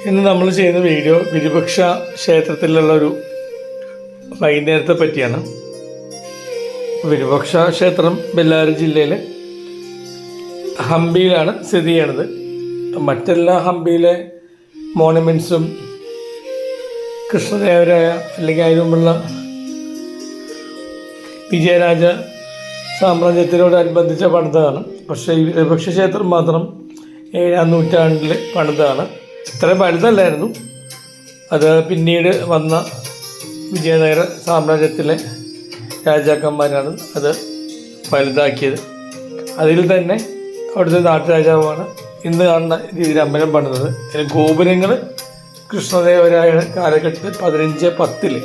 ഇന്ന് നമ്മൾ ചെയ്യുന്ന വീഡിയോ വിരുപക്ഷ ക്ഷേത്രത്തിലുള്ള ഒരു വൈകുന്നേരത്തെ പറ്റിയാണ്. വിരുപക്ഷ ക്ഷേത്രം ബെല്ലാരി ജില്ലയിലെ ഹംപിയിലാണ് സ്ഥിതി ചെയ്യണത്. മറ്റെല്ലാ ഹംപിയിലെ മോണമെൻറ്റ്സും കൃഷ്ണദേവരായ അല്ലെങ്കിൽ അതിനു മുമ്പുള്ള വിജയരാജ സാമ്രാജ്യത്തിനോടനുബന്ധിച്ച പണിതാണ്. പക്ഷേ ഈ വിരുപക്ഷ ക്ഷേത്രം മാത്രം 7-ാം നൂറ്റാണ്ടിൽ പണിതാണ്. ഇത്രയും വലുതല്ലായിരുന്നു. അത് പിന്നീട് വന്ന വിജയനഗര സാമ്രാജ്യത്തിലെ രാജാക്കന്മാരാണ് അത് വലുതാക്കിയത്. അതിൽ തന്നെ അവിടുത്തെ നാട്ടുരാജാവാണ് ഇന്ന് കാണുന്ന രീതിയിൽ അമ്പലം പണിതത്. അതിന് ഗോപുരങ്ങൾ കൃഷ്ണദേവരായ കാലഘട്ടത്തിൽ 1510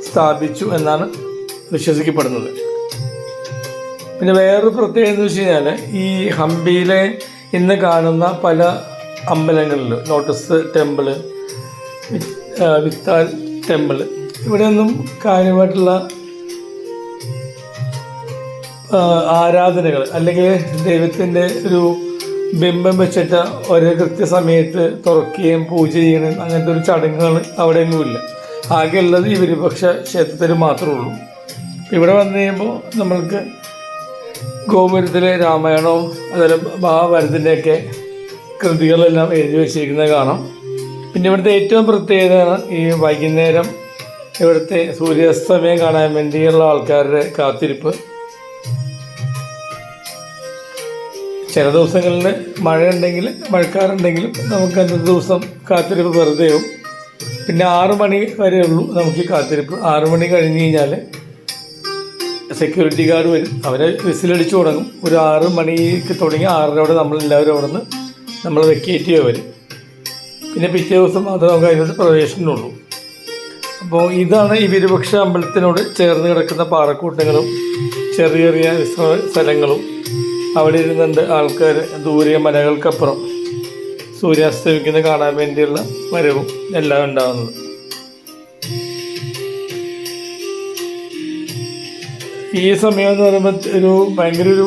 സ്ഥാപിച്ചു എന്നാണ് വിശ്വസിക്കപ്പെടുന്നത്. പിന്നെ വേറൊരു പ്രത്യേകത എന്ന് വെച്ച് കഴിഞ്ഞാൽ ഈ ഹംപിയിലെ ഇന്ന് കാണുന്ന പല അമ്പലങ്ങളിൽ ലോട്ടസ് ടെമ്പിള്, വിത്താൽ ടെമ്പിള്, ഇവിടെയൊന്നും കാര്യമായിട്ടുള്ള ആരാധനകൾ അല്ലെങ്കിൽ ദൈവത്തിൻ്റെ ഒരു ബിംബം വെച്ചിട്ട് ഒരു കൃത്യസമയത്ത് തുറക്കുകയും പൂജ ചെയ്യണം അങ്ങനത്തെ ഒരു ചടങ്ങുകൾ അവിടെയൊന്നുമില്ല. ആകെയുള്ളത് ഈ വിരുപക്ഷ ക്ഷേത്രത്തിൽ മാത്രമേ ഉള്ളൂ. ഇവിടെ വന്നു കഴിയുമ്പോൾ നമ്മൾക്ക് ഗോപുരത്തിലെ രാമായണവും അതുപോലെ മഹാഭാരതത്തിൻ്റെയൊക്കെ കൃതികളെല്ലാം എഴുതി വെച്ചിരിക്കുന്നത് കാണാം. പിന്നെ ഇവിടുത്തെ ഏറ്റവും പ്രത്യേകതയാണ് ഈ വൈകുന്നേരം ഇവിടുത്തെ സൂര്യാസ്തമയം കാണാൻ വേണ്ടിയുള്ള ആൾക്കാരുടെ കാത്തിരിപ്പ്. ചില ദിവസങ്ങളിൽ മഴയുണ്ടെങ്കിൽ മഴക്കാറുണ്ടെങ്കിലും നമുക്ക് അന്നത്തെ ദിവസം കാത്തിരിപ്പ് വെറുതെയാവും. പിന്നെ 6 മണി വരെ ഉള്ളൂ നമുക്ക് ഈ കാത്തിരിപ്പ്. 6 മണി കഴിഞ്ഞ് കഴിഞ്ഞാൽ സെക്യൂരിറ്റി ഗാർഡ് വരും. അവരെ വിസിലടിച്ച് തുടങ്ങും. ഒരു 6 മണിക്ക് തുടങ്ങി 6:30 നമ്മളെല്ലാവരും അവിടെ നിന്ന് നമ്മൾ വെക്കേറ്റ് ചെയ്യുക വരും. പിന്നെ പിറ്റേ ദിവസം മാത്രമേ നമുക്ക് അതിനോട് പ്രവേശനമുള്ളൂ. അപ്പോൾ ഇതാണ് ഈ വിരുപക്ഷ അമ്പലത്തിനോട് ചേർന്ന് കിടക്കുന്ന പാറക്കൂട്ടങ്ങളും ചെറിയ ചെറിയ വിശ്രമ സ്ഥലങ്ങളും. അവിടെ ഇരുന്നുണ്ട് ആൾക്കാർ ദൂരെ മലകൾക്കപ്പുറം സൂര്യാസ്തമിക്കുന്നത് കാണാൻ വേണ്ടിയുള്ള വരവും എല്ലാം ഉണ്ടാകുന്നത്. ഈ സമയം എന്ന് പറയുമ്പോൾ ഭയങ്കര ഒരു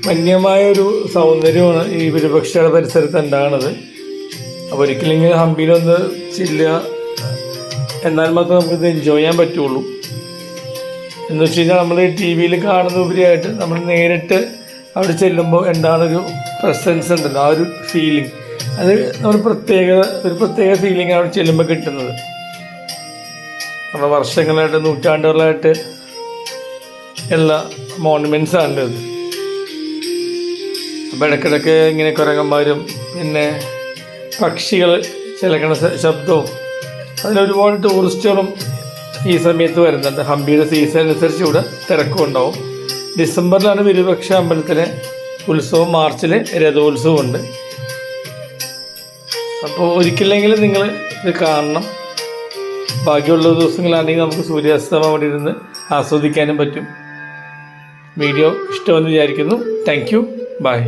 വന്യമായൊരു സൗന്ദര്യമാണ് ഈ വിരുപക്ഷയുടെ പരിസരത്ത് ഉണ്ടാകുന്നത്. അപ്പോൾ ഒരിക്കലും ഇങ്ങനെ ഹംപിയിലൊന്ന് ചെല്ലുക, എന്നാൽ മാത്രമേ നമുക്കിത് എൻജോയ് ചെയ്യാൻ പറ്റുള്ളൂ. എന്ന് വെച്ച് കഴിഞ്ഞാൽ നമ്മൾ ഈ ടി വിയിൽ കാണുന്ന ഉപരിയായിട്ട് നമ്മൾ നേരിട്ട് അവിടെ ചെല്ലുമ്പോൾ ഉണ്ടാകുന്നൊരു പ്രസൻസ് ഉണ്ടല്ലോ, ആ ഒരു ഫീലിംഗ്, അത് നമ്മൾ ഒരു പ്രത്യേക ഫീലിംഗ് അവിടെ ചെല്ലുമ്പോൾ കിട്ടുന്നത്. നമ്മൾ വർഷങ്ങളായിട്ട് നൂറ്റാണ്ടുകളായിട്ട് എല്ലാ മോണമെൻറ്റ്സാണ് ഇത്. അപ്പോൾ ഇടയ്ക്കിടയ്ക്ക് ഇങ്ങനെ കുരങ്ങന്മാരും പിന്നെ പക്ഷികൾ ചിലക്കണ ശബ്ദവും, അതിലൊരുപാട് ടൂറിസ്റ്റുകളും ഈ സമയത്ത് വരുന്നുണ്ട്. ഹംപിയുടെ സീസൺ അനുസരിച്ച് ഇവിടെ തിരക്കും ഉണ്ടാവും. ഡിസംബറിലാണ് വിരുപക്ഷ അമ്പലത്തിലെ ഉത്സവം, മാർച്ചിൽ രഥോത്സവം ഉണ്ട്. അപ്പോൾ ഒരിക്കലെങ്കിലും നിങ്ങൾ ഇത് കാണണം. ബാക്കിയുള്ള ദിവസങ്ങളാണെങ്കിൽ നമുക്ക് സൂര്യാസ്തമം അവിടെ ഇരുന്ന് ആസ്വദിക്കാനും പറ്റും. വീഡിയോ ഇഷ്ടമെന്ന് വിചാരിക്കുന്നു. Thank you. ബൈ.